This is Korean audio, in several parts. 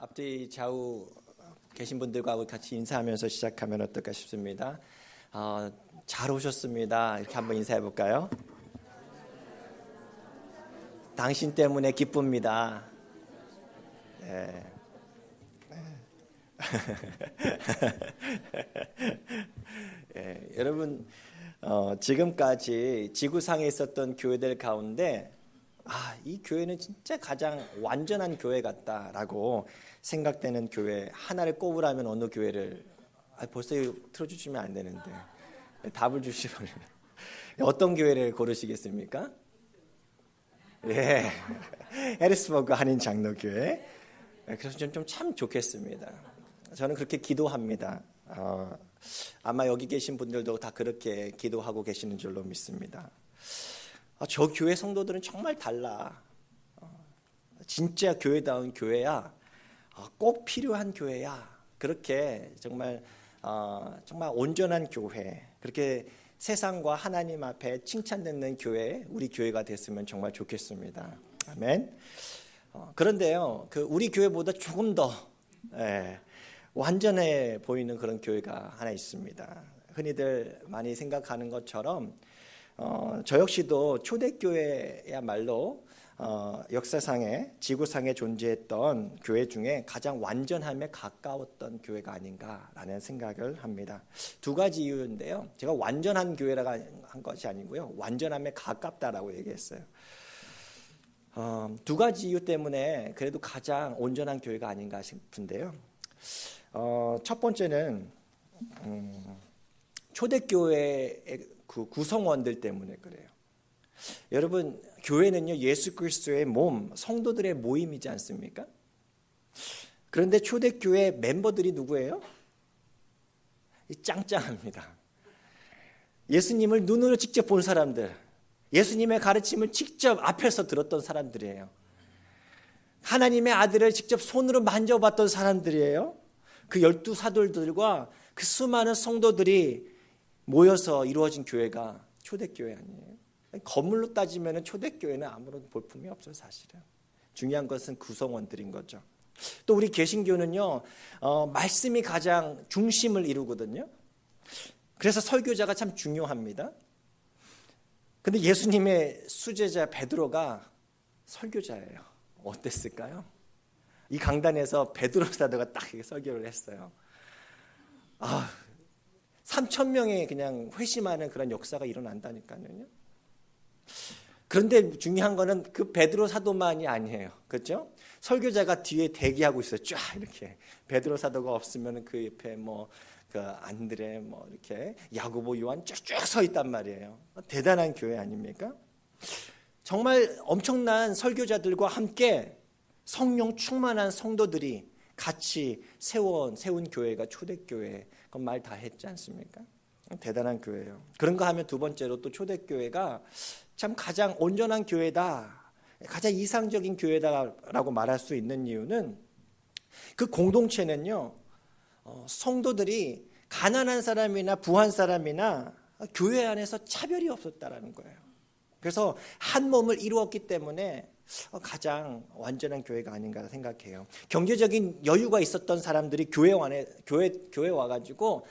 앞뒤 좌우 계신 분들과 같이 인사하면서 시작하면 어떨까 싶습니다. 잘 오셨습니다. 이렇게 한번 인사해 볼까요? 당신 때문에 기쁩니다. 네. 네, 여러분 지금까지 지구상에 있었던 교회들 가운데 이 교회는 진짜 가장 완전한 교회 같다라고 생각되는 교회 하나를 꼽으라면 어느 교회를 벌써 틀어주시면 안 되는데 답을 주시면 어떤 교회를 고르시겠습니까? 예, 해리스버그 한인 장로교회. 그래서 좀 참 좋겠습니다. 저는 그렇게 기도합니다. 아마 여기 계신 분들도 다 그렇게 기도하고 계시는 줄로 믿습니다. 저 교회 성도들은 정말 달라. 진짜 교회다운 교회야. 꼭 필요한 교회야. 그렇게 정말 온전한 교회. 그렇게 세상과 하나님 앞에 칭찬받는 교회, 우리 교회가 됐으면 정말 좋겠습니다. 아멘. 그런데요, 우리 교회보다 조금 더 완전해 보이는 그런 교회가 하나 있습니다. 흔히들 많이 생각하는 것처럼 저 역시도 초대교회야말로 역사상에 지구상에 존재했던 교회 중에 가장 완전함에 가까웠던 교회가 아닌가라는 생각을 합니다. 두 가지 이유인데요. 제가 완전한 교회라고 한 것이 아니고요. 완전함에 가깝다라고 얘기했어요. 두 가지 이유 때문에 그래도 가장 온전한 교회가 아닌가 싶은데요. 첫 번째는 초대교회의 그 구성원들 때문에 그래요. 여러분, 교회는요 예수 그리스도의 몸, 성도들의 모임이지 않습니까? 그런데 초대교회 멤버들이 누구예요? 짱짱합니다. 예수님을 눈으로 직접 본 사람들, 예수님의 가르침을 직접 앞에서 들었던 사람들이에요. 하나님의 아들을 직접 손으로 만져봤던 사람들이에요. 그 12 사도들과 그 수많은 성도들이 모여서 이루어진 교회가 초대교회 아니에요. 건물로 따지면 초대교회는 아무런 볼품이 없어요. 사실은 중요한 것은 구성원들인 거죠. 또 우리 개신교는요 말씀이 가장 중심을 이루거든요. 그래서 설교자가 참 중요합니다. 근데 예수님의 수제자 베드로가 설교자예요. 어땠을까요? 이 강단에서 베드로 사도가 딱 설교를 했어요. 3,000명이 그냥 회심하는 그런 역사가 일어난다니까요. 그런데 중요한 거는 그 베드로 사도만이 아니에요. 그렇죠? 설교자가 뒤에 대기하고 있어요. 쫙 이렇게. 베드로 사도가 없으면 그 옆에 그 안드레 이렇게 야고보 요한 쫙쫙 서 있단 말이에요. 대단한 교회 아닙니까? 정말 엄청난 설교자들과 함께 성령 충만한 성도들이 같이 세운 교회가 초대교회. 그건 말 다 했지 않습니까? 대단한 교회예요. 그런가 하면 두 번째로 또 초대교회가 참 가장 온전한 교회다, 가장 이상적인 교회다라고 말할 수 있는 이유는 그 공동체는요 성도들이 가난한 사람이나 부한 사람이나 교회 안에서 차별이 없었다라는 거예요. 그래서 한 몸을 이루었기 때문에 가장 완전한 교회가 아닌가 생각해요. 경제적인 여유가 있었던 사람들이 교회 와가지고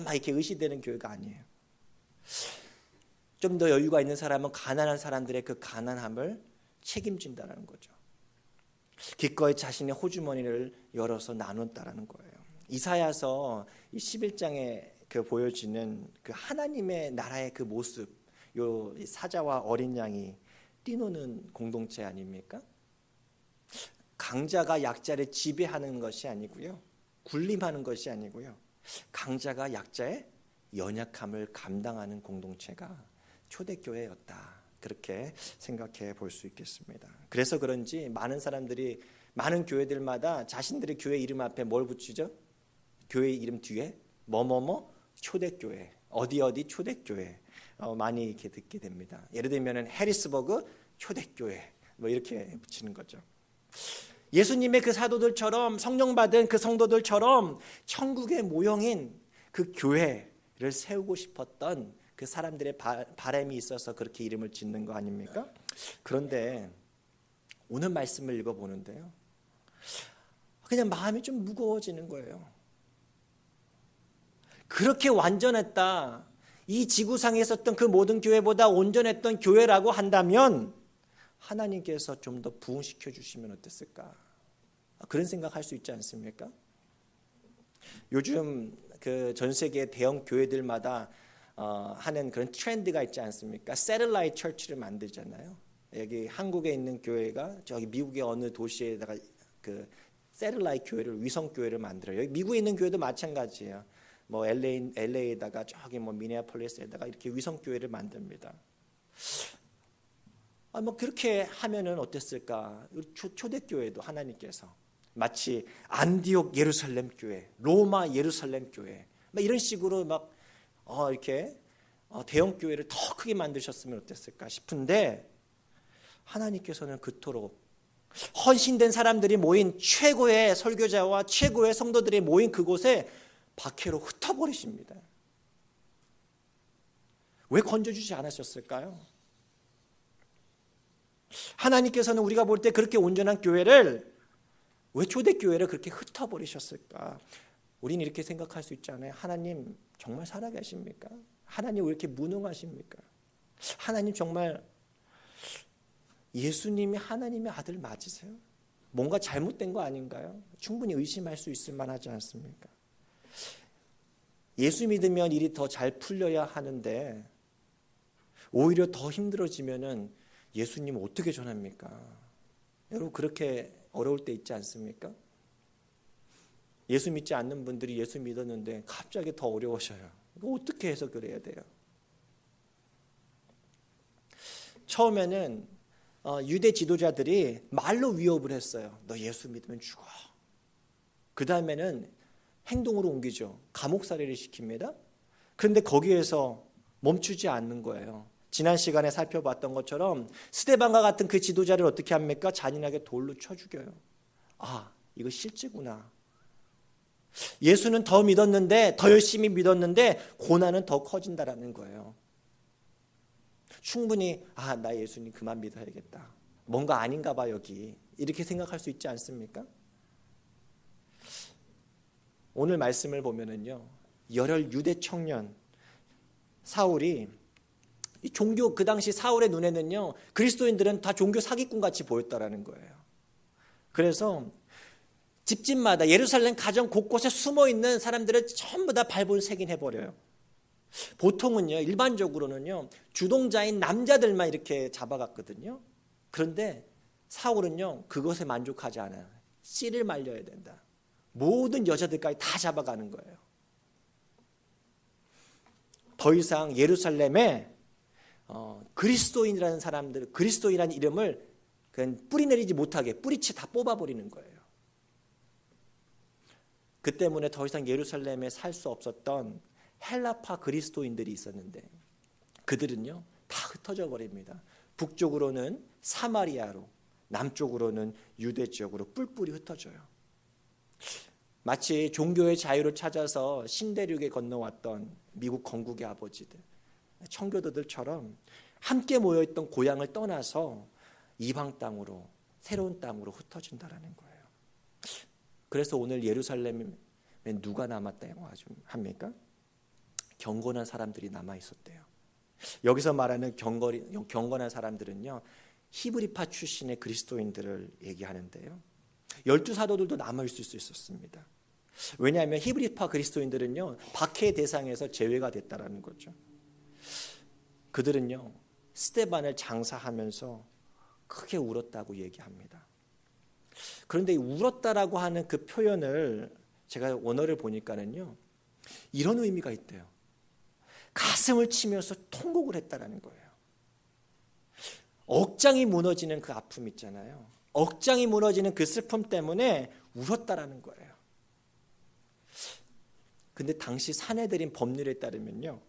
막 이렇게 의시되는 교회가 아니에요. 좀 더 여유가 있는 사람은 가난한 사람들의 그 가난함을 책임진다는 거죠. 기꺼이 자신의 호주머니를 열어서 나눴다라는 거예요. 이사야서 11장에 보여지는 그 하나님의 나라의 그 모습, 요 사자와 어린 양이 뛰노는 공동체 아닙니까? 강자가 약자를 지배하는 것이 아니고요, 군림하는 것이 아니고요, 강자가 약자의 연약함을 감당하는 공동체가 초대교회였다. 그렇게 생각해 볼 수 있겠습니다. 그래서 그런지 많은 사람들이 많은 교회들마다 자신들의 교회 이름 앞에 뭘 붙이죠? 교회 이름 뒤에 뭐뭐뭐 초대교회, 어디 초대교회 많이 이렇게 듣게 됩니다. 예를 들면 해리스버그 초대교회 이렇게 붙이는 거죠. 예수님의 그 사도들처럼 성령 받은 그 성도들처럼 천국의 모형인 그 교회를 세우고 싶었던 그 사람들의 바람이 있어서 그렇게 이름을 짓는 거 아닙니까? 그런데 오늘 말씀을 읽어보는데요, 그냥 마음이 좀 무거워지는 거예요. 그렇게 완전했다, 이 지구상에 있었던 그 모든 교회보다 온전했던 교회라고 한다면 하나님께서 좀 더 부흥시켜 주시면 어땠을까? 그런 생각할 수 있지 않습니까? 요즘 그 전 세계 대형 교회들마다 하는 그런 트렌드가 있지 않습니까? 새틀라이트 처치를 만들잖아요. 여기 한국에 있는 교회가 저기 미국의 어느 도시에다가 그 새틀라이트 교회를, 위성 교회를 만들어요. 여기 미국에 있는 교회도 마찬가지예요. 뭐 LA에다가 저기 뭐 미네아폴리스에다가 이렇게 위성 교회를 만듭니다. 뭐 그렇게 하면은 어땠을까? 초대교회도 하나님께서 마치 안디옥 예루살렘 교회, 로마 예루살렘 교회, 막 이런 식으로 막 이렇게 대형 교회를 더 크게 만드셨으면 어땠을까 싶은데, 하나님께서는 그토록 헌신된 사람들이 모인 최고의 설교자와 최고의 성도들이 모인 그곳에 박해로 흩어버리십니다. 왜 건져주지 않으셨을까요? 하나님께서는 우리가 볼 때 그렇게 온전한 교회를 왜 초대교회를 그렇게 흩어버리셨을까? 우리는 이렇게 생각할 수 있잖아요. 하나님 정말 살아계십니까? 하나님 왜 이렇게 무능하십니까? 하나님 정말 예수님이 하나님의 아들 맞으세요? 뭔가 잘못된 거 아닌가요? 충분히 의심할 수 있을 만하지 않습니까? 예수 믿으면 일이 더 잘 풀려야 하는데 오히려 더 힘들어지면은 예수님 어떻게 전합니까? 여러분 그렇게 어려울 때 있지 않습니까? 예수 믿지 않는 분들이 예수 믿었는데 갑자기 더 어려워져요. 이거 어떻게 해석을 해야 돼요? 처음에는 유대 지도자들이 말로 위협을 했어요. 너 예수 믿으면 죽어. 그 다음에는 행동으로 옮기죠. 감옥살이를 시킵니다. 그런데 거기에서 멈추지 않는 거예요. 지난 시간에 살펴봤던 것처럼 스데반과 같은 그 지도자를 어떻게 합니까? 잔인하게 돌로 쳐 죽여요. 이거 실제구나. 예수는 더 믿었는데, 더 열심히 믿었는데 고난은 더 커진다라는 거예요. 충분히 나 예수님 그만 믿어야겠다. 뭔가 아닌가 봐 여기. 이렇게 생각할 수 있지 않습니까? 오늘 말씀을 보면은요, 열혈 유대 청년 사울이 이 종교, 그 당시 사울의 눈에는요 그리스도인들은 다 종교 사기꾼 같이 보였다라는 거예요. 그래서 집집마다 예루살렘 가정 곳곳에 숨어 있는 사람들을 전부 다 발본색인 해버려요. 보통은요, 일반적으로는요 주동자인 남자들만 이렇게 잡아갔거든요. 그런데 사울은요 그것에 만족하지 않아요. 씨를 말려야 된다. 모든 여자들까지 다 잡아가는 거예요. 더 이상 예루살렘에 그리스도인이라는 사람들, 그리스도인이라는 이름을 그냥 뿌리내리지 못하게 뿌리치 다 뽑아버리는 거예요. 그 때문에 더 이상 예루살렘에 살 수 없었던 헬라파 그리스도인들이 있었는데 그들은요 다 흩어져 버립니다. 북쪽으로는 사마리아로, 남쪽으로는 유대 지역으로 뿔뿔이 흩어져요. 마치 종교의 자유를 찾아서 신대륙에 건너왔던 미국 건국의 아버지들, 청교도들처럼 함께 모여있던 고향을 떠나서 이방 땅으로, 새로운 땅으로 흩어진다라는 거예요. 그래서 오늘 예루살렘에 누가 남았다고 합니까? 경건한 사람들이 남아있었대요. 여기서 말하는 경건한 사람들은요 히브리파 출신의 그리스도인들을 얘기하는데요, 12사도들도 남아있을 수 있었습니다. 왜냐하면 히브리파 그리스도인들은요 박해의 대상에서 제외가 됐다라는 거죠. 그들은요 스데반을 장사하면서 크게 울었다고 얘기합니다. 그런데 이 울었다라고 하는 그 표현을 제가 원어를 보니까는요 이런 의미가 있대요. 가슴을 치면서 통곡을 했다라는 거예요. 억장이 무너지는 그 아픔 있잖아요. 억장이 무너지는 그 슬픔 때문에 울었다라는 거예요. 근데 당시 사내들인 법률에 따르면요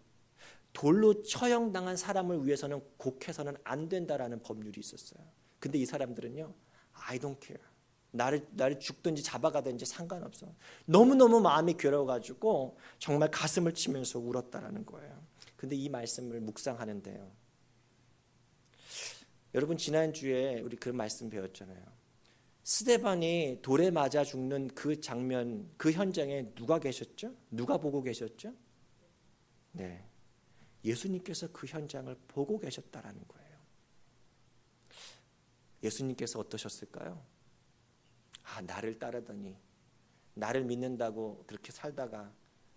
돌로 처형당한 사람을 위해서는 곡해서는 안 된다라는 법률이 있었어요. 근데 이 사람들은요 I don't care. 나를 죽든지 잡아가든지 상관없어. 너무너무 마음이 괴로워가지고 정말 가슴을 치면서 울었다라는 거예요. 근데 이 말씀을 묵상하는데요, 여러분 지난주에 우리 그 말씀 배웠잖아요. 스데반이 돌에 맞아 죽는 그 장면, 그 현장에 누가 계셨죠? 누가 보고 계셨죠? 네, 예수님께서 그 현장을 보고 계셨다라는 거예요. 예수님께서 어떠셨을까요? 나를 따르더니, 나를 믿는다고 그렇게 살다가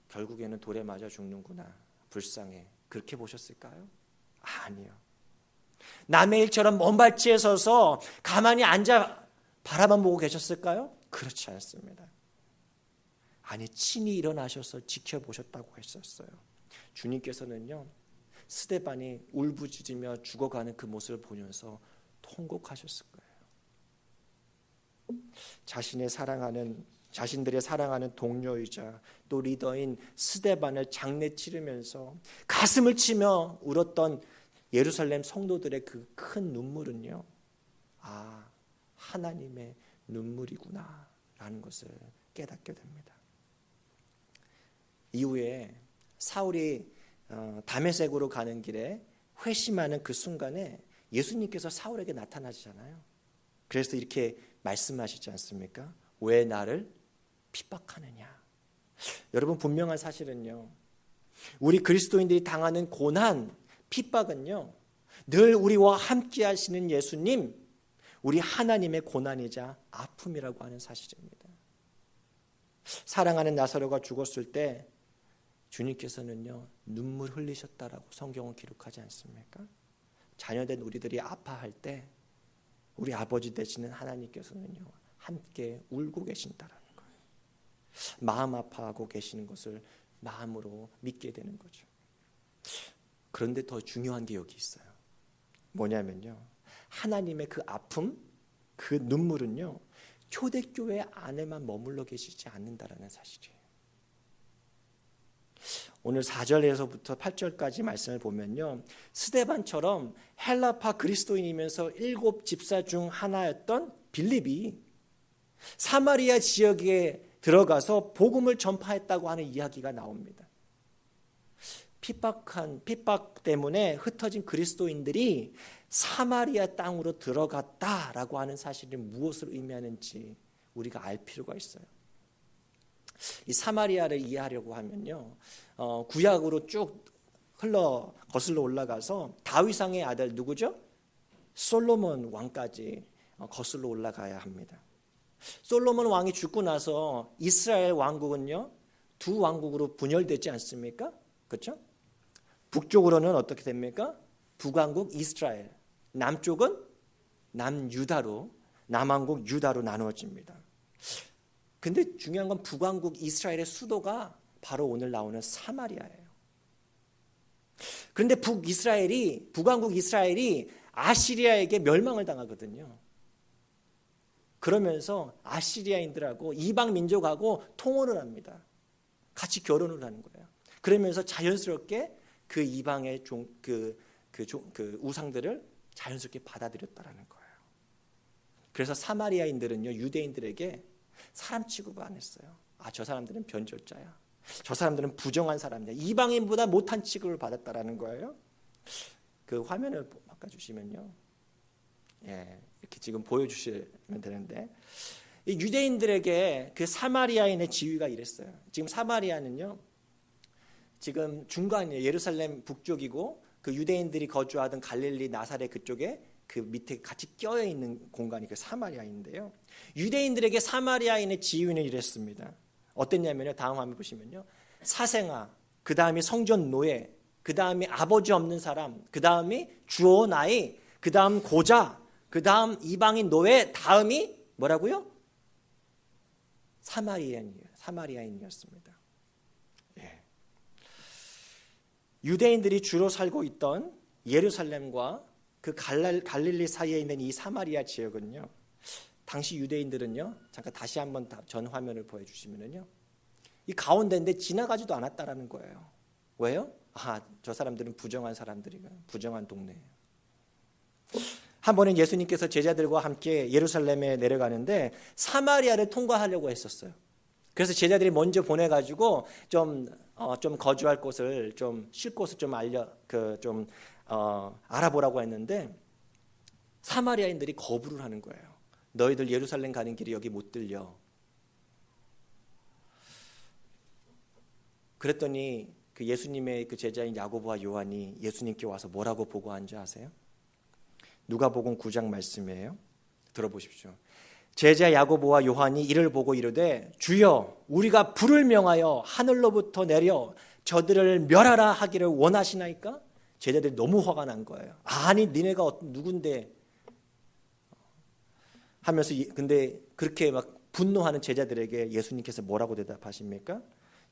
결국에는 돌에 맞아 죽는구나, 불쌍해, 그렇게 보셨을까요? 아니요. 남의 일처럼 먼발치에 서서 가만히 앉아 바라만 보고 계셨을까요? 그렇지 않습니다. 아니, 친히 일어나셔서 지켜보셨다고 했었어요. 주님께서는요, 스데반이 울부짖으며 죽어가는 그 모습을 보면서 통곡하셨을 거예요. 자신들의 사랑하는 동료이자 또 리더인 스데반을 장례 치르면서 가슴을 치며 울었던 예루살렘 성도들의 그 큰 눈물은요, 하나님의 눈물이구나 라는 것을 깨닫게 됩니다. 이후에 사울이 다메섹으로 가는 길에 회심하는 그 순간에 예수님께서 사울에게 나타나시잖아요. 그래서 이렇게 말씀하시지 않습니까? 왜 나를 핍박하느냐. 여러분, 분명한 사실은요, 우리 그리스도인들이 당하는 고난, 핍박은요, 늘 우리와 함께 하시는 예수님, 우리 하나님의 고난이자 아픔이라고 하는 사실입니다. 사랑하는 나사로가 죽었을 때 주님께서는요, 눈물 흘리셨다라고 성경은 기록하지 않습니까? 자녀된 우리들이 아파할 때 우리 아버지 되시는 하나님께서는요, 함께 울고 계신다라는 거예요. 마음 아파하고 계시는 것을 마음으로 믿게 되는 거죠. 그런데 더 중요한 게 여기 있어요. 뭐냐면요, 하나님의 그 아픔, 그 눈물은요, 초대교회 안에만 머물러 계시지 않는다라는 사실이에요. 오늘 4절에서부터 8절까지 말씀을 보면요, 스데반처럼 헬라파 그리스도인이면서 7 집사 중 하나였던 빌립이 사마리아 지역에 들어가서 복음을 전파했다고 하는 이야기가 나옵니다. 핍박 때문에 흩어진 그리스도인들이 사마리아 땅으로 들어갔다라고 하는 사실이 무엇을 의미하는지 우리가 알 필요가 있어요. 이 사마리아를 이해하려고 하면요, 구약으로 쭉 거슬러 올라가서 다윗왕의 아들 누구죠? 솔로몬 왕까지 거슬러 올라가야 합니다. 솔로몬 왕이 죽고 나서 이스라엘 왕국은요, 두 왕국으로 분열되지 않습니까? 그렇죠? 북쪽으로는 어떻게 됩니까? 북왕국 이스라엘, 남쪽은 남왕국 유다로 나누어집니다. 근데 중요한 건 북왕국 이스라엘의 수도가 바로 오늘 나오는 사마리아예요. 그런데 북왕국 이스라엘이 아시리아에게 멸망을 당하거든요. 그러면서 아시리아인들하고 이방 민족하고 통혼을 합니다. 같이 결혼을 하는 거예요. 그러면서 자연스럽게 그 이방의 우상들을 자연스럽게 받아들였다라는 거예요. 그래서 사마리아인들은요, 유대인들에게 사람 취급을 안 했어요. 저 사람들은 변절자야, 저 사람들은 부정한 사람이야, 이방인보다 못한 취급을 받았다라는 거예요. 그 화면을 바꿔주시면요, 이렇게 지금 보여주시면 되는데, 이 유대인들에게 그 사마리아인의 지위가 이랬어요. 지금 사마리아는요, 지금 중간이에요. 예루살렘 북쪽이고 그 유대인들이 거주하던 갈릴리 나사렛 그쪽에 그 밑에 같이 껴여 있는 공간이 그 사마리아인데요. 유대인들에게 사마리아인의 지위는 이랬습니다. 어땠냐면요, 다음 화면 보시면요, 사생아, 그 다음이 성전 노예, 그 다음이 아버지 없는 사람, 그 다음이 주어 나이, 그 다음 고자, 그 다음 이방인 노예, 다음이 뭐라고요? 사마리아인이었습니다. 유대인들이 주로 살고 있던 예루살렘과 그 갈릴리 사이에 있는 이 사마리아 지역은요, 당시 유대인들은요, 잠깐 다시 한번 전 화면을 보여주시면요, 이 가운데인데 지나가지도 않았다라는 거예요. 왜요? 저 사람들은 부정한 사람들이고 부정한 동네예요. 한 번은 예수님께서 제자들과 함께 예루살렘에 내려가는데 사마리아를 통과하려고 했었어요. 그래서 제자들이 먼저 보내가지고 좀 거주할 곳을 쉴 곳을 알아보라고 했는데 사마리아인들이 거부를 하는 거예요. 너희들 예루살렘 가는 길이 여기 못 들려. 그랬더니 그 예수님의 그 제자인 야고보와 요한이 예수님께 와서 뭐라고 보고한 줄 아세요? 누가복음 9장 말씀이에요. 들어보십시오. 제자 야고보와 요한이 이를 보고 이르되 주여 우리가 불을 명하여 하늘로부터 내려 저들을 멸하라 하기를 원하시나이까? 제자들이 너무 화가 난 거예요. 아니 니네가 누군데 하면서 근데 그렇게 막 분노하는 제자들에게 예수님께서 뭐라고 대답하십니까?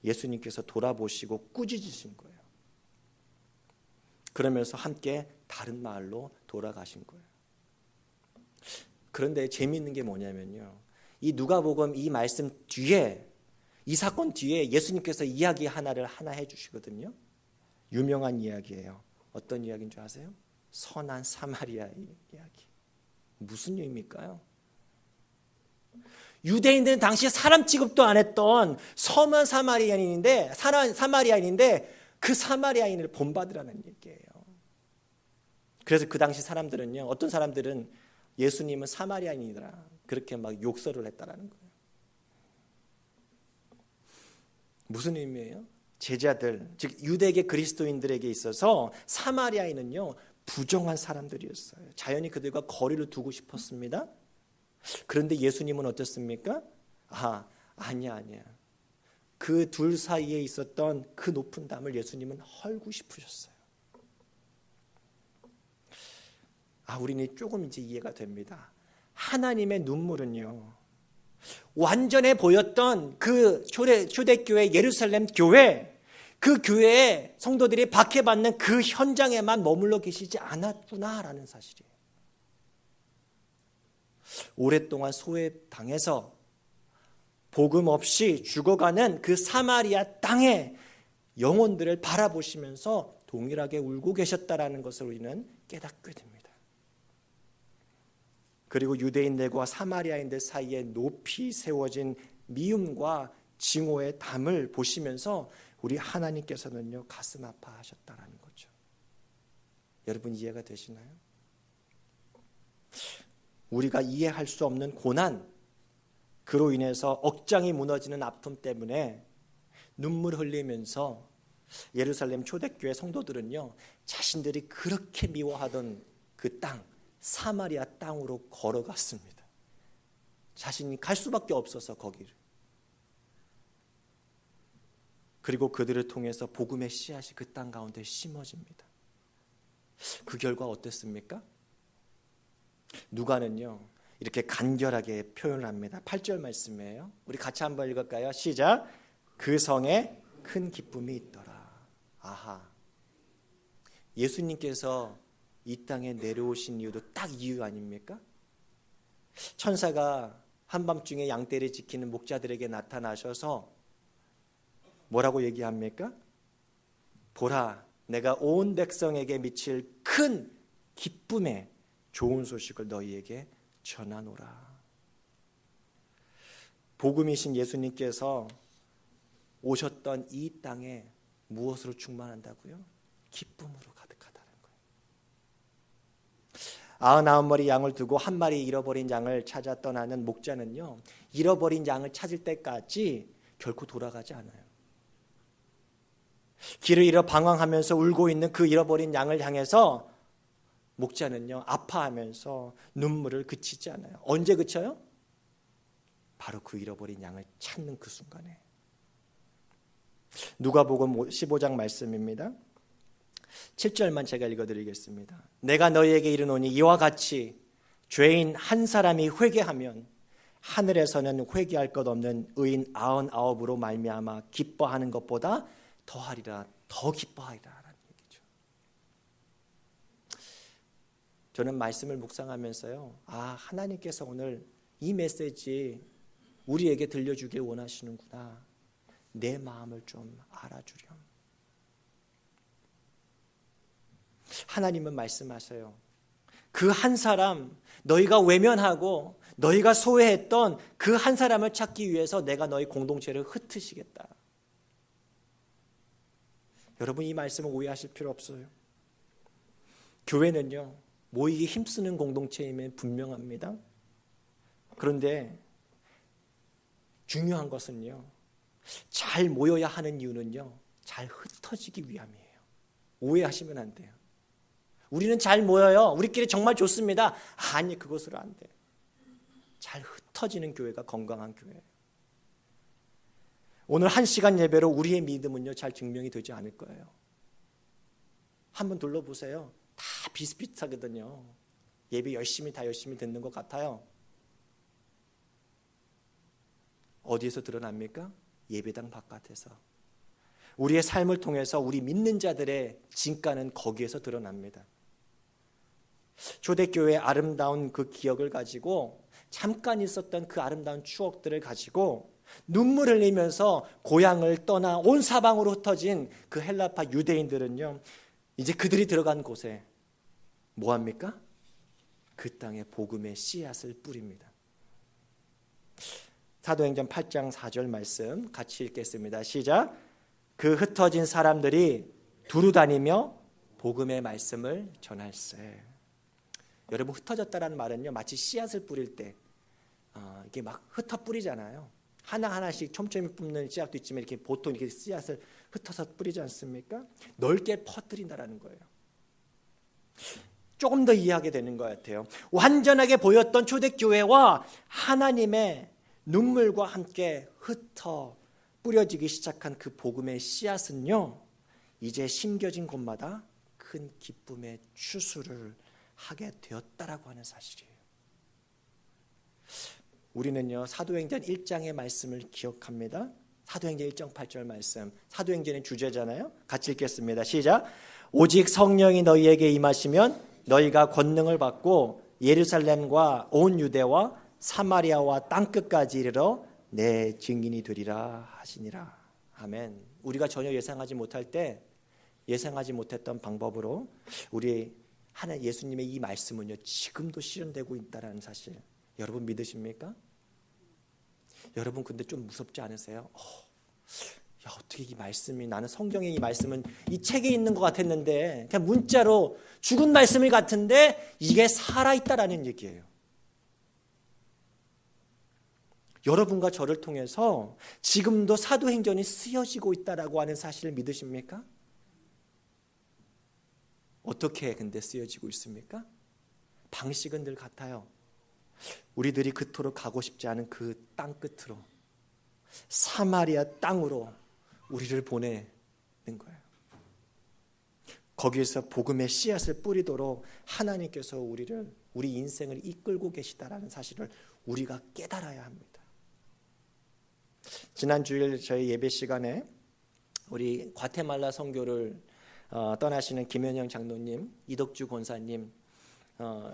예수님께서 돌아보시고 꾸짖으신 거예요. 그러면서 함께 다른 마을로 돌아가신 거예요. 그런데 재미있는 게 뭐냐면요. 이 누가복음 이 말씀 뒤에 이 사건 뒤에 예수님께서 이야기 하나를 하나 해주시거든요. 유명한 이야기예요. 어떤 이야기인 줄 아세요? 선한 사마리아의 이야기. 무슨 의미일까요? 유대인들은 당시 사람 취급도 안 했던 선한 사마리아인인데 그 사마리아인을 본받으라는 얘기예요. 그래서 그 당시 사람들은요, 어떤 사람들은 예수님은 사마리아인이더라 그렇게 막 욕설을 했다라는 거예요. 무슨 의미예요? 제자들, 즉 유대계 그리스도인들에게 있어서 사마리아인은요 부정한 사람들이었어요. 자연히 그들과 거리를 두고 싶었습니다. 그런데 예수님은 어떻습니까? 아니야. 그 둘 사이에 있었던 그 높은 담을 예수님은 헐고 싶으셨어요. 우리는 조금 이제 이해가 됩니다. 하나님의 눈물은요, 완전해 보였던 그 초대교회 예루살렘 교회, 그 교회의 성도들이 박해받는 그 현장에만 머물러 계시지 않았구나라는 사실이에요. 오랫동안 소외당해서 복음 없이 죽어가는 그 사마리아 땅의 영혼들을 바라보시면서 동일하게 울고 계셨다라는 것을 우리는 깨닫게 됩니다. 그리고 유대인들과 사마리아인들 사이에 높이 세워진 미움과 징후의 담을 보시면서 우리 하나님께서는요 가슴 아파하셨다라는 거죠. 여러분 이해가 되시나요? 우리가 이해할 수 없는 고난, 그로 인해서 억장이 무너지는 아픔 때문에 눈물 흘리면서 예루살렘 초대교회 성도들은요 자신들이 그렇게 미워하던 그 땅, 사마리아 땅으로 걸어갔습니다. 자신이 갈 수밖에 없어서 거기를. 그리고 그들을 통해서 복음의 씨앗이 그 땅 가운데 심어집니다. 그 결과 어땠습니까? 누가는요 이렇게 간결하게 표현을 합니다. 8절 말씀이에요. 우리 같이 한번 읽을까요? 시작. 그 성에 큰 기쁨이 있더라. 예수님께서 이 땅에 내려오신 이유도 딱 이유 아닙니까? 천사가 한밤중에 양떼를 지키는 목자들에게 나타나셔서 뭐라고 얘기합니까? 보라, 내가 온 백성에게 미칠 큰 기쁨의 좋은 소식을 너희에게 전하노라. 복음이신 예수님께서 오셨던 이 땅에 무엇으로 충만한다고요? 기쁨으로 가득하다는 거예요. 99마리 양을 두고 한 마리 잃어버린 양을 찾아 떠나는 목자는요 잃어버린 양을 찾을 때까지 결코 돌아가지 않아요. 길을 잃어 방황하면서 울고 있는 그 잃어버린 양을 향해서 목자는요 아파하면서 눈물을 그치지 않아요. 언제 그쳐요? 바로 그 잃어버린 양을 찾는 그 순간에. 누가복음 15장 말씀입니다. 7절만 제가 읽어드리겠습니다. 내가 너희에게 이르노니 이와 같이 죄인 한 사람이 회개하면 하늘에서는 회개할 것 없는 의인 99으로 말미암아 기뻐하는 것보다 더하리라, 더 기뻐하리라라는 얘기죠. 저는 말씀을 묵상하면서요, 하나님께서 오늘 이 메시지 우리에게 들려주길 원하시는구나. 내 마음을 좀 알아주렴. 하나님은 말씀하세요. 그 한 사람, 너희가 외면하고 너희가 소외했던 그 한 사람을 찾기 위해서 내가 너희 공동체를 흩으시겠다. 여러분 이 말씀을 오해하실 필요 없어요. 교회는요 모이기 힘쓰는 공동체임에 분명합니다. 그런데 중요한 것은요, 잘 모여야 하는 이유는요, 잘 흩어지기 위함이에요. 오해하시면 안 돼요. 우리는 잘 모여요. 우리끼리 정말 좋습니다. 아니, 그것으로 안 돼요. 잘 흩어지는 교회가 건강한 교회예요. 오늘 1시간 예배로 우리의 믿음은요, 잘 증명이 되지 않을 거예요. 한번 둘러보세요. 다 비슷비슷하거든요. 예배 열심히 듣는 것 같아요. 어디에서 드러납니까? 예배당 바깥에서. 우리의 삶을 통해서 우리 믿는 자들의 진가는 거기에서 드러납니다. 초대교회의 아름다운 그 기억을 가지고, 잠깐 있었던 그 아름다운 추억들을 가지고 눈물 흘리면서 고향을 떠나 온 사방으로 흩어진 그 헬라파 유대인들은요, 이제 그들이 들어간 곳에 뭐합니까? 그 땅에 복음의 씨앗을 뿌립니다. 사도행전 8장 4절 말씀 같이 읽겠습니다. 시작. 그 흩어진 사람들이 두루 다니며 복음의 말씀을 전할세. 여러분, 흩어졌다라는 말은요, 마치 씨앗을 뿌릴 때 이게 막 흩어 뿌리잖아요. 하나하나씩 촘촘히 뽑는 씨앗도 있지만 이렇게 보통 이렇게 씨앗을 흩어서 뿌리지 않습니까? 넓게 퍼뜨린다라는 거예요. 조금 더 이해하게 되는 것 같아요. 완전하게 보였던 초대교회와 하나님의 눈물과 함께 흩어 뿌려지기 시작한 그 복음의 씨앗은요, 이제 심겨진 곳마다 큰 기쁨의 추수를 하게 되었다라고 하는 사실이에요. 우리는요, 사도행전 1장의 말씀을 기억합니다. 사도행전 1장 8절 말씀, 사도행전의 주제잖아요. 같이 읽겠습니다. 시작. 오직 성령이 너희에게 임하시면 너희가 권능을 받고 예루살렘과 온 유대와 사마리아와 땅끝까지 이르러 내 증인이 되리라 하시니라. 아멘. 우리가 전혀 예상하지 못할 때, 예상하지 못했던 방법으로 우리 하나님 예수님의 이 말씀은요, 지금도 실현되고 있다는 사실, 여러분 믿으십니까? 여러분, 근데 좀 무섭지 않으세요? 야, 어떻게 이 말씀이, 나는 성경의 이 말씀은 이 책에 있는 것 같았는데 그냥 문자로 죽은 말씀이 같은데 이게 살아있다라는 얘기예요. 여러분과 저를 통해서 지금도 사도행전이 쓰여지고 있다라고 하는 사실을 믿으십니까? 어떻게 근데 쓰여지고 있습니까? 방식은 늘 같아요. 우리들이 그토록 가고 싶지 않은 그 땅 끝으로, 사마리아 땅으로 우리를 보내는 거예요. 거기에서 복음의 씨앗을 뿌리도록 하나님께서 우리 인생을 이끌고 계시다라는 사실을 우리가 깨달아야 합니다. 지난 주일 저희 예배 시간에 우리 과테말라 선교를 떠나시는 김현영 장로님, 이덕주 권사님,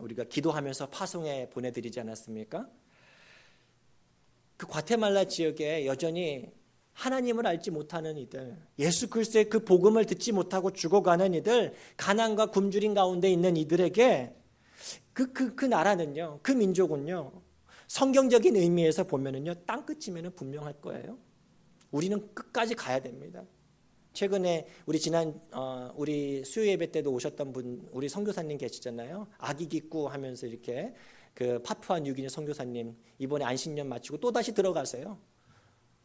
우리가 기도하면서 파송에 보내드리지 않았습니까? 그 과테말라 지역에 여전히 하나님을 알지 못하는 이들, 예수 그리스도의 그 복음을 듣지 못하고 죽어가는 이들, 가난과 굶주림 가운데 있는 이들에게 그 나라는요, 그 민족은요, 성경적인 의미에서 보면은요, 땅끝이면은 분명할 거예요. 우리는 끝까지 가야 됩니다. 최근에 우리 수요 예배 때도 오셨던 분, 우리 선교사님 계시잖아요. 아기 기꾸 하면서 이렇게 그 파푸아 뉴기니 선교사님 이번에 안식년 마치고 또 다시 들어가세요.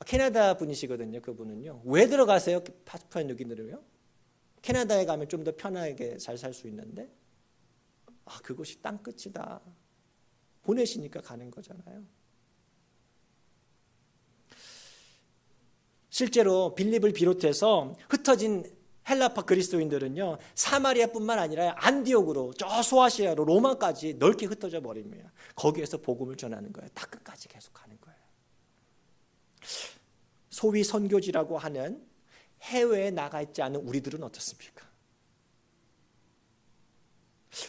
캐나다 분이시거든요. 그분은요. 왜 들어가세요? 파푸아 뉴기니로요? 캐나다에 가면 좀 더 편하게 잘 살 수 있는데, 그것이 땅끝이다. 보내시니까 가는 거잖아요. 실제로 빌립을 비롯해서 흩어진 헬라파 그리스도인들은요, 사마리아뿐만 아니라 안디옥으로, 저 소아시아로, 로마까지 넓게 흩어져 버립니다. 거기에서 복음을 전하는 거예요. 다 끝까지 계속 가는 거예요. 소위 선교지라고 하는 해외에 나가 있지 않은 우리들은 어떻습니까?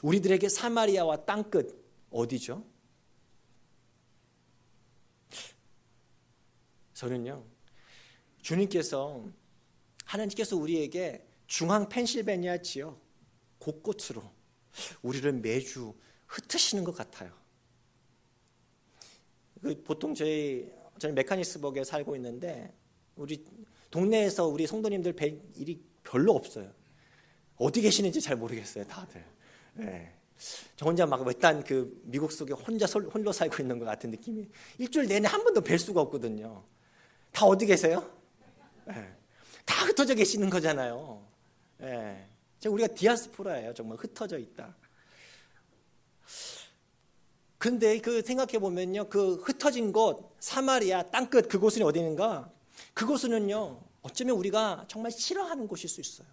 우리들에게 사마리아와 땅끝 어디죠? 저는요, 하나님께서 우리에게 중앙 펜실베니아 지역 곳곳으로 우리를 매주 흩으시는 것 같아요. 보통 저는 메카니스버그에 살고 있는데 우리 동네에서 우리 성도님들 뵐 일이 별로 없어요. 어디 계시는지 잘 모르겠어요, 다들. 네. 저 혼자 막 외딴 그 미국 속에 홀로 살고 있는 것 같은 느낌이. 일주일 내내 한 번도 뵐 수가 없거든요. 다 어디 계세요? 네. 다 흩어져 계시는 거잖아요. 네. 우리가 디아스포라예요. 정말 흩어져 있다. 근데 그 생각해 보면요, 그 흩어진 곳 사마리아 땅끝 그곳은 어디 있는가? 그곳은요 어쩌면 우리가 정말 싫어하는 곳일 수 있어요.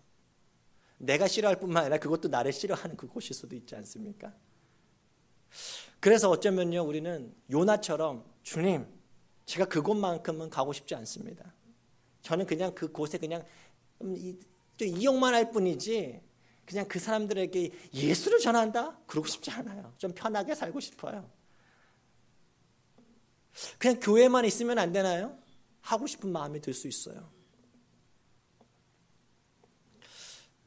내가 싫어할 뿐만 아니라 그것도 나를 싫어하는 그곳일 수도 있지 않습니까? 그래서 어쩌면요 우리는 요나처럼 주님, 제가 그곳만큼은 가고 싶지 않습니다. 저는 그냥 그곳에 그냥 이용만 할 뿐이지 그냥 그 사람들에게 예수를 전한다? 그러고 싶지 않아요. 좀 편하게 살고 싶어요. 그냥 교회만 있으면 안 되나요? 하고 싶은 마음이 들 수 있어요.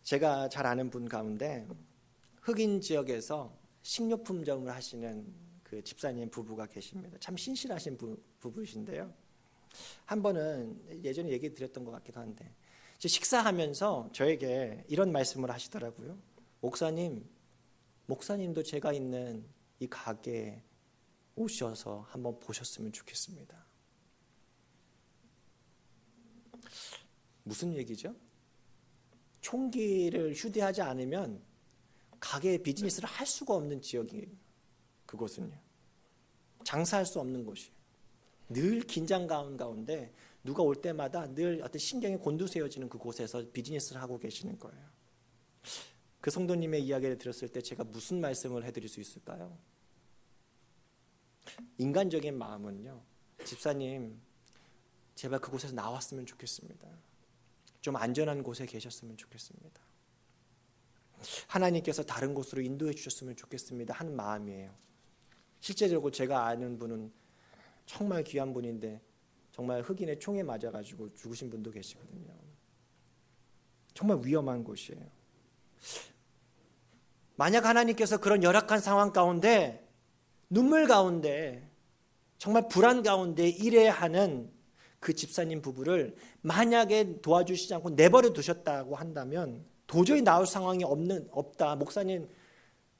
제가 잘 아는 분 가운데 흑인 지역에서 식료품점을 하시는 그 집사님 부부가 계십니다. 참 신실하신 부부이신데요. 한 번은 예전에 얘기 드렸던 것 같기도 한데 식사하면서 저에게 이런 말씀을 하시더라고요. 목사님도 제가 있는 이 가게에 오셔서 한번 보셨으면 좋겠습니다. 무슨 얘기죠? 총기를 휴대하지 않으면 가게 비즈니스를 할 수가 없는 지역이에요. 그곳은요. 장사할 수 없는 곳이에요. 늘 긴장감 가운데 누가 올 때마다 늘 어떤 신경이 곤두세워지는 그곳에서 비즈니스를 하고 계시는 거예요. 그 성도님의 이야기를 들었을 때 제가 무슨 말씀을 해드릴 수 있을까요? 인간적인 마음은요, 집사님 제발 그곳에서 나왔으면 좋겠습니다. 좀 안전한 곳에 계셨으면 좋겠습니다. 하나님께서 다른 곳으로 인도해 주셨으면 좋겠습니다 하는 마음이에요. 실제적으로 제가 아는 분은 정말 귀한 분인데 정말 흑인의 총에 맞아가지고 죽으신 분도 계시거든요. 정말 위험한 곳이에요. 만약 하나님께서 그런 열악한 상황 가운데, 눈물 가운데, 정말 불안 가운데 일해야 하는 그 집사님 부부를 만약에 도와주시지 않고 내버려 두셨다고 한다면, 도저히 나올 상황이 없다. 목사님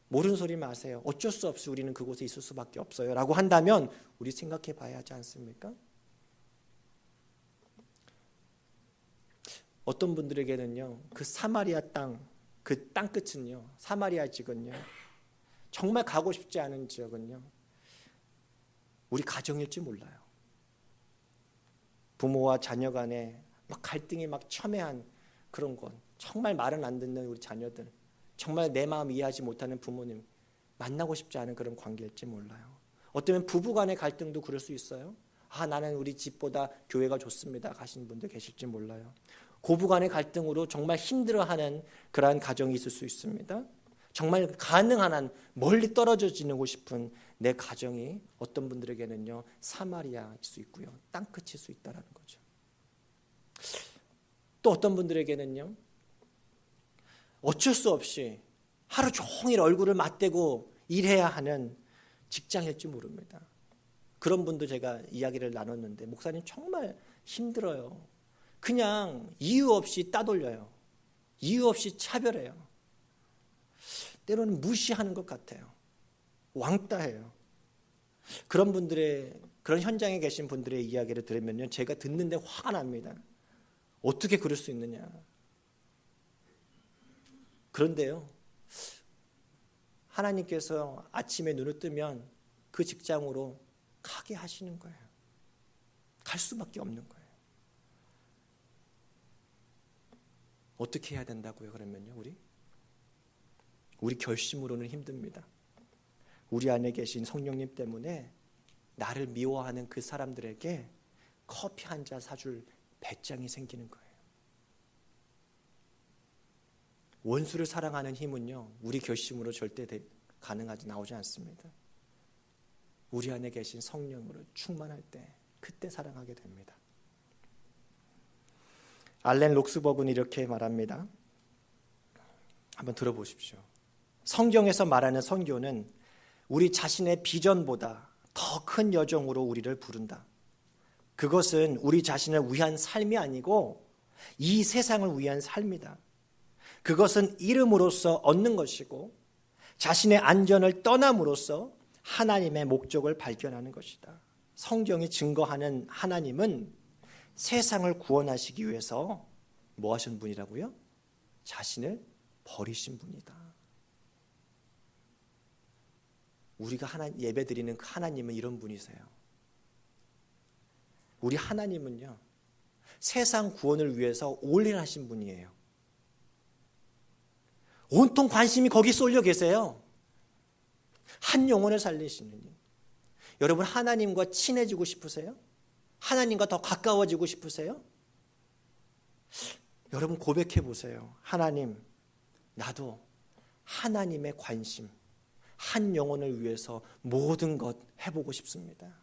모르는 소리 마세요. 어쩔 수 없이 우리는 그곳에 있을 수밖에 없어요 라고 한다면 우리 생각해 봐야 하지 않습니까? 어떤 분들에게는요, 그 사마리아 땅, 그 땅끝은요, 사마리아 지역은요, 정말 가고 싶지 않은 지역은요, 우리 가정일지 몰라요. 부모와 자녀 간에 막 갈등이 막 첨예한 그런 곳, 정말 말은 안 듣는 우리 자녀들, 정말 내 마음 이해하지 못하는 부모님, 만나고 싶지 않은 그런 관계일지 몰라요. 어쩌면 부부 간의 갈등도 그럴 수 있어요. 나는 우리 집보다 교회가 좋습니다 하시는 분도 계실지 몰라요. 고부 간의 갈등으로 정말 힘들어하는 그러한 가정이 있을 수 있습니다. 정말 가능한 한 멀리 떨어져 지내고 싶은 내 가정이 어떤 분들에게는요, 사마리아일 수 있고요, 땅끝일 수 있다는 거죠. 또 어떤 분들에게는요, 어쩔 수 없이 하루 종일 얼굴을 맞대고 일해야 하는 직장일지 모릅니다. 그런 분도 제가 이야기를 나눴는데, 목사님 정말 힘들어요. 그냥 이유 없이 따돌려요. 이유 없이 차별해요. 때로는 무시하는 것 같아요. 왕따해요. 그런 현장에 계신 분들의 이야기를 들으면요, 제가 듣는데 화가 납니다. 어떻게 그럴 수 있느냐. 그런데요, 하나님께서 아침에 눈을 뜨면 그 직장으로 가게 하시는 거예요. 갈 수밖에 없는 거예요. 어떻게 해야 된다고요? 그러면요, 우리 결심으로는 힘듭니다. 우리 안에 계신 성령님 때문에 나를 미워하는 그 사람들에게 커피 한 잔 사줄 배짱이 생기는 거예요. 원수를 사랑하는 힘은요, 우리 결심으로 절대 나오지 않습니다. 우리 안에 계신 성령으로 충만할 때, 그때 사랑하게 됩니다. 알렌 록스버그는 이렇게 말합니다. 한번 들어보십시오. 성경에서 말하는 선교는 우리 자신의 비전보다 더 큰 여정으로 우리를 부른다. 그것은 우리 자신을 위한 삶이 아니고 이 세상을 위한 삶이다. 그것은 이름으로써 얻는 것이고 자신의 안전을 떠남으로써 하나님의 목적을 발견하는 것이다. 성경이 증거하는 하나님은 세상을 구원하시기 위해서 뭐 하신 분이라고요? 자신을 버리신 분이다. 우리가 예배 드리는 그 하나님은 이런 분이세요. 우리 하나님은요, 세상 구원을 위해서 올인하신 분이에요. 온통 관심이 거기 쏠려 계세요. 한 영혼을 살리시는 일. 여러분, 하나님과 친해지고 싶으세요? 하나님과 더 가까워지고 싶으세요? 여러분, 고백해 보세요. 하나님, 나도 하나님의 관심, 한 영혼을 위해서 모든 것 해보고 싶습니다.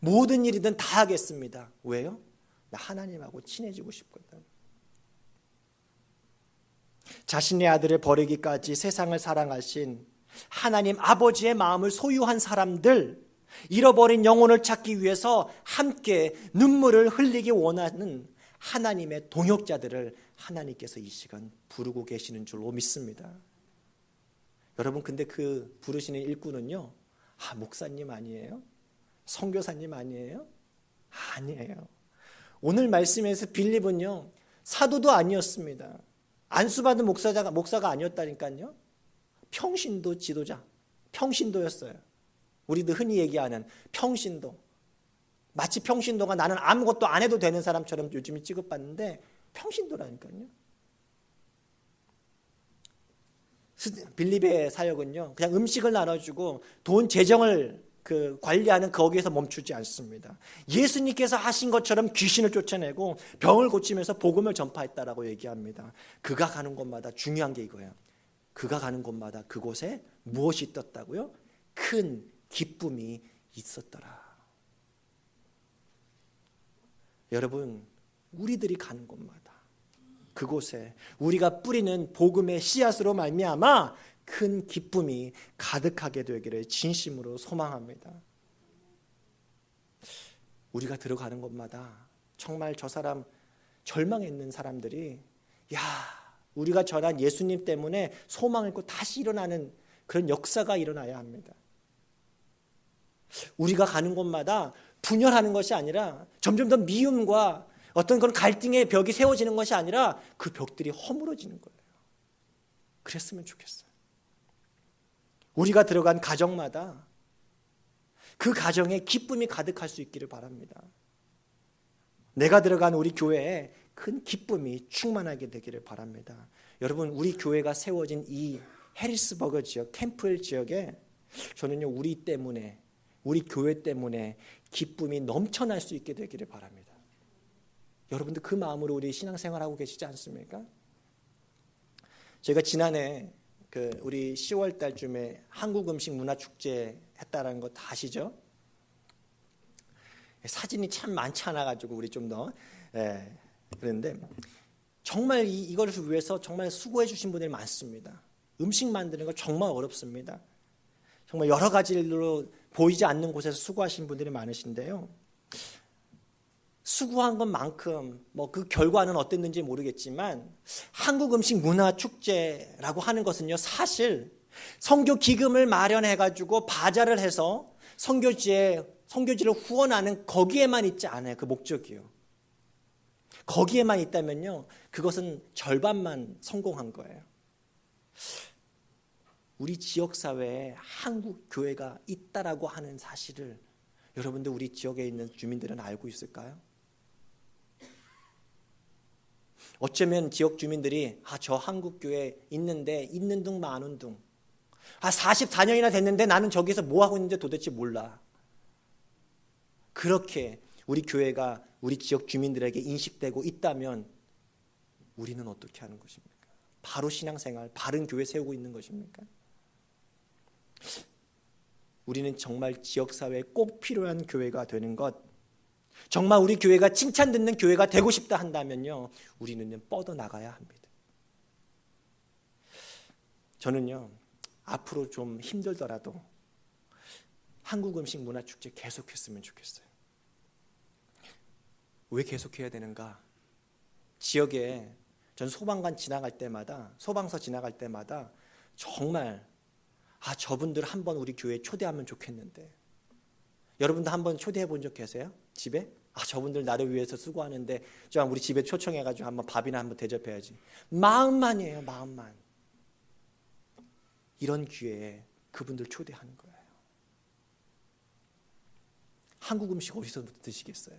모든 일이든 다 하겠습니다. 왜요? 나 하나님하고 친해지고 싶거든. 자신의 아들을 버리기까지 세상을 사랑하신 하나님 아버지의 마음을 소유한 사람들, 잃어버린 영혼을 찾기 위해서 함께 눈물을 흘리기 원하는 하나님의 동역자들을 하나님께서 이 시간 부르고 계시는 줄로 믿습니다. 여러분, 근데 그 부르시는 일꾼은요, 목사님 아니에요? 선교사님 아니에요? 아니에요. 오늘 말씀에서 빌립은요, 사도도 아니었습니다. 안수받은 목사가 아니었다니까요. 평신도 지도자, 평신도였어요. 우리도 흔히 얘기하는 평신도. 마치 평신도가 나는 아무것도 안 해도 되는 사람처럼 요즘에 취급받는데 평신도라니까요. 빌립의 사역은요, 그냥 음식을 나눠주고 돈 재정을 관리하는 거기에서 멈추지 않습니다. 예수님께서 하신 것처럼 귀신을 쫓아내고 병을 고치면서 복음을 전파했다라고 얘기합니다. 그가 가는 곳마다 중요한 게 이거예요. 그가 가는 곳마다 그곳에 무엇이 있었다고요? 큰 기쁨이 있었더라. 여러분, 우리들이 가는 곳마다 그곳에 우리가 뿌리는 복음의 씨앗으로 말미암아 큰 기쁨이 가득하게 되기를 진심으로 소망합니다. 우리가 들어가는 곳마다 정말 저 사람 절망했는 사람들이 우리가 전한 예수님 때문에 소망을 잃고 다시 일어나는 그런 역사가 일어나야 합니다. 우리가 가는 곳마다 분열하는 것이 아니라 점점 더 미움과 어떤 그런 갈등의 벽이 세워지는 것이 아니라 그 벽들이 허물어지는 거예요. 그랬으면 좋겠어요. 우리가 들어간 가정마다 그 가정에 기쁨이 가득할 수 있기를 바랍니다. 내가 들어간 우리 교회에 큰 기쁨이 충만하게 되기를 바랍니다. 여러분, 우리 교회가 세워진 이 해리스버그 지역, 캠프힐 지역에 저는요, 우리 때문에, 우리 교회 때문에 기쁨이 넘쳐날 수 있게 되기를 바랍니다. 여러분들 그 마음으로 우리 신앙생활하고 계시지 않습니까? 제가 지난해 우리 10월 달쯤에 한국 음식 문화 축제 했다라는 거 다 아시죠? 사진이 참 많지 않아 가지고 우리 좀 더 그런데 정말 이걸 위해서 정말 수고해 주신 분들이 많습니다. 음식 만드는 거 정말 어렵습니다. 정말 여러 가지 일로 보이지 않는 곳에서 수고하신 분들이 많으신데요. 수고한 것만큼 그 결과는 어땠는지 모르겠지만 한국 음식 문화 축제라고 하는 것은요, 사실 선교 기금을 마련해 가지고 바자를 해서 선교지를 후원하는 거기에만 있지 않아요. 그 목적이요. 거기에만 있다면요, 그것은 절반만 성공한 거예요. 우리 지역사회에 한국 교회가 있다라고 하는 사실을 여러분들 우리 지역에 있는 주민들은 알고 있을까요? 어쩌면 지역 주민들이 저 한국 교회 있는데 있는 둥 마는 둥 44년이나 됐는데 나는 저기서 뭐 하고 있는지 도대체 몰라. 그렇게 우리 교회가 우리 지역 주민들에게 인식되고 있다면 우리는 어떻게 하는 것입니까? 바로 신앙생활, 바른 교회 세우고 있는 것입니까? 우리는 정말 지역사회에 꼭 필요한 교회가 되는 것, 정말 우리 교회가 칭찬 듣는 교회가 되고 싶다 한다면요, 우리는 뻗어나가야 합니다. 저는요, 앞으로 좀 힘들더라도 한국 음식 문화 축제 계속했으면 좋겠어요. 왜 계속해야 되는가? 지역에 전 소방서 지나갈 때마다 정말 저분들 한번 우리 교회에 초대하면 좋겠는데. 여러분도 한번 초대해 본 적 계세요? 집에? 저분들 나를 위해서 수고하는데 좀 우리 집에 초청해가지고 한번 밥이나 한번 대접해야지. 마음만이에요. 마음만. 이런 기회에 그분들 초대하는 거예요. 한국 음식 어디서 드시겠어요?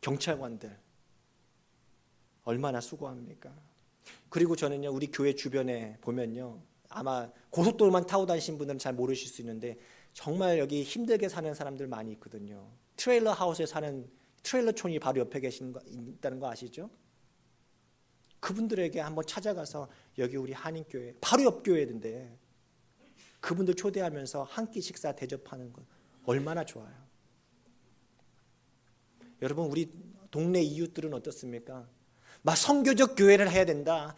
경찰관들 얼마나 수고합니까? 그리고 저는요, 우리 교회 주변에 보면요, 아마 고속도로만 타고 다니신 분들은 잘 모르실 수 있는데 정말 여기 힘들게 사는 사람들 많이 있거든요. 트레일러 하우스에 사는 트레일러촌이 바로 옆에 있다는 거 아시죠? 그분들에게 한번 찾아가서 여기 우리 한인교회 바로 옆 교회인데 그분들 초대하면서 한 끼 식사 대접하는 건 얼마나 좋아요. 여러분, 우리 동네 이웃들은 어떻습니까? 막 선교적 교회를 해야 된다,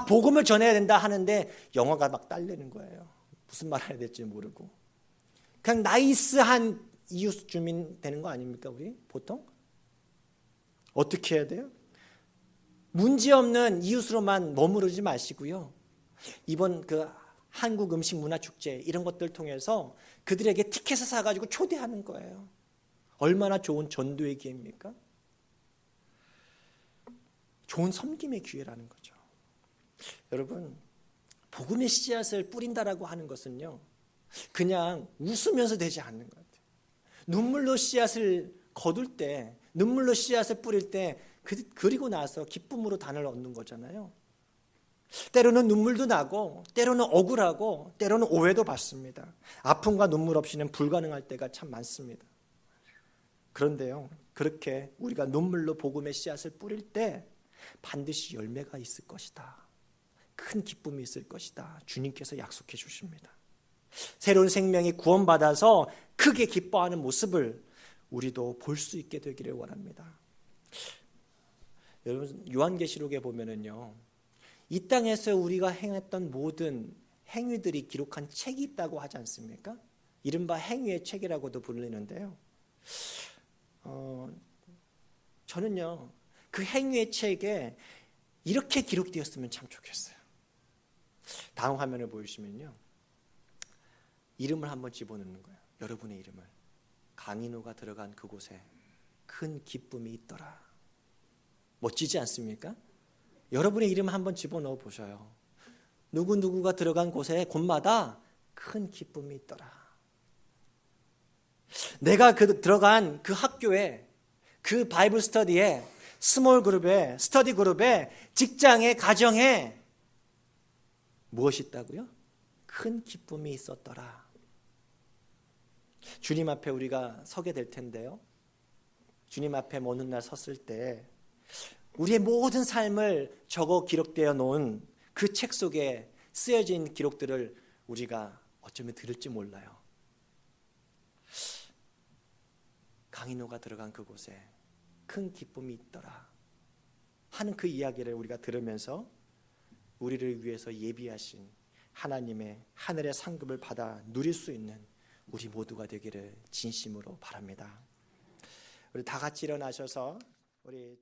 복음을 전해야 된다 하는데 영어가 막 딸리는 거예요. 무슨 말 해야 될지 모르고 그냥 나이스한 이웃 주민 되는 거 아닙니까? 우리 보통 어떻게 해야 돼요? 문제없는 이웃으로만 머무르지 마시고요, 이번 그 한국 음식 문화 축제 이런 것들 통해서 그들에게 티켓을 사가지고 초대하는 거예요. 얼마나 좋은 전도의 기회입니까? 좋은 섬김의 기회라는 거죠. 여러분, 복음의 씨앗을 뿌린다라고 하는 것은요, 그냥 웃으면서 되지 않는 것 같아요. 눈물로 씨앗을 거둘 때, 눈물로 씨앗을 뿌릴 때 그리고 나서 기쁨으로 단을 얻는 거잖아요. 때로는 눈물도 나고 때로는 억울하고 때로는 오해도 받습니다. 아픔과 눈물 없이는 불가능할 때가 참 많습니다. 그런데요, 그렇게 우리가 눈물로 복음의 씨앗을 뿌릴 때 반드시 열매가 있을 것이다. 큰 기쁨이 있을 것이다. 주님께서 약속해 주십니다. 새로운 생명이 구원받아서 크게 기뻐하는 모습을 우리도 볼 수 있게 되기를 원합니다. 여러분, 요한계시록에 보면은요, 이 땅에서 우리가 행했던 모든 행위들이 기록한 책이 있다고 하지 않습니까? 이른바 행위의 책이라고도 불리는데요. 저는요, 그 행위의 책에 이렇게 기록되었으면 참 좋겠어요. 다음 화면을 보여주시면요, 이름을 한번 집어넣는 거예요. 여러분의 이름을. 강인호가 들어간 그곳에 큰 기쁨이 있더라. 멋지지 않습니까? 여러분의 이름 한번 집어넣어 보셔요. 누구누구가 들어간 곳마다 큰 기쁨이 있더라. 내가 들어간 그 학교에, 그 바이블 스터디에, 스몰 그룹에, 스터디 그룹에, 직장에, 가정에 무엇이 있다고요? 큰 기쁨이 있었더라. 주님 앞에 우리가 서게 될 텐데요, 주님 앞에 어느 날 섰을 때 우리의 모든 삶을 적어 기록되어 놓은 그 책 속에 쓰여진 기록들을 우리가 어쩌면 들을지 몰라요. 강인호가 들어간 그곳에 큰 기쁨이 있더라 하는 그 이야기를 우리가 들으면서 우리를 위해서 예비하신 하나님의 하늘의 상급을 받아 누릴 수 있는 우리 모두가 되기를 진심으로 바랍니다. 우리 다 같이 일어나셔서 우리